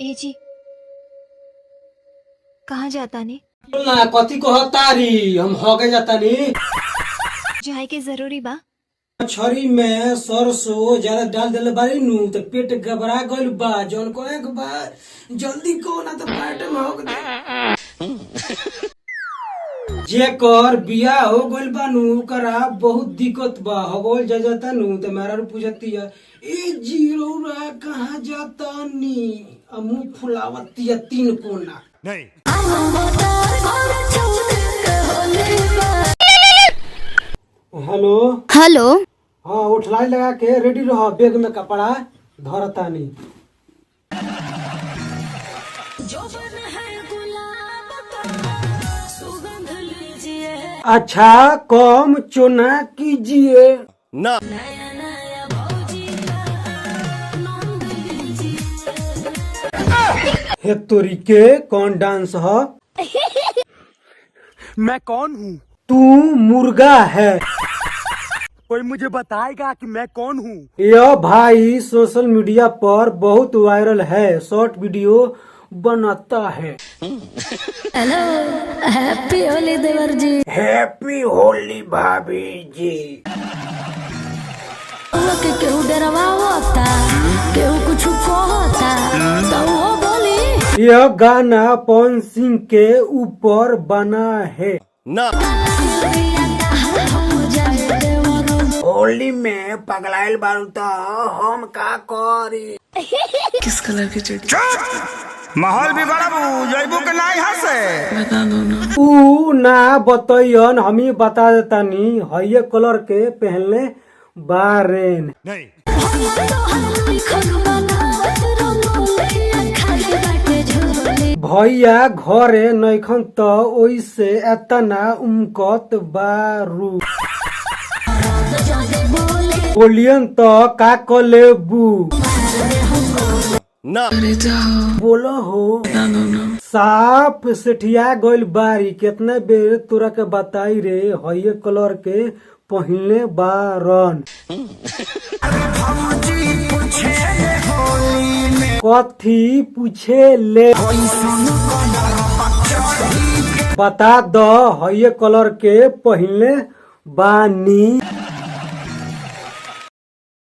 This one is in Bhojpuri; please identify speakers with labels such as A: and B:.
A: ए जी कहाँ जाता नी?
B: ना कथी को तारी हम होगे जाता नी।
A: जाए के जरूरी बा।
B: छरी में सरसों ज्यादा डाल देले बारी नु तो पेट घबरा गइल बा जौन को एक बार जल्दी को ना तो पेट में होग दे। जेकर बियाह हो गइल बा नु करा बहुत दिक्कत बा होगल जाता नु तो मेरा पूछती है ए जीरोरा कहाँ जाता नी मुंह फुलावती है तीन कोना नहीं। Hello
C: hello.
B: हाँ उठलाई लगा के रेडी रहो बैग में कपड़ा धरतानी। अच्छा कम चुना कीजिए ना। हे तोरी के कौन डांस है?
D: मैं कौन हूँ?
B: तू मुर्गा है।
D: कोई मुझे बताएगा कि मैं कौन हूँ?
B: यह भाई सोशल मीडिया पर बहुत वायरल है, शॉर्ट वीडियो बनाता है।
C: हेलो, हैप्पी होली देवर जी।
B: हैप्पी होली भाभी जी।
C: केहू डरवा होता, केहू कुछ कहता तो वो बोली।
B: यह गाना पवन सिंह के ऊपर बना है ना। होली में पगलाइल बारू तो हम का करी।
E: किस कलर की चड्डी?
D: माहौल भी बड़ा जैबू के ना यहाँ से
E: बता दो ना।
B: ऊ ना बतैयन हमी बता देतानी हये कलर के पहनले बारेन
D: नहीं।
B: भैया घरे नैखन तो ओइसे एतना उमकत बारू बोलियन तो का कलेबू
D: ना।
E: अरे जाओ
B: बोलो हो
E: बता दो ना।
B: साफ सेठिया गइल बारी कितना बेर तोरा के बताई रे हये कलर के पहले बारन। कथी पूछे ले बता दो हये कलर के पहले बानी।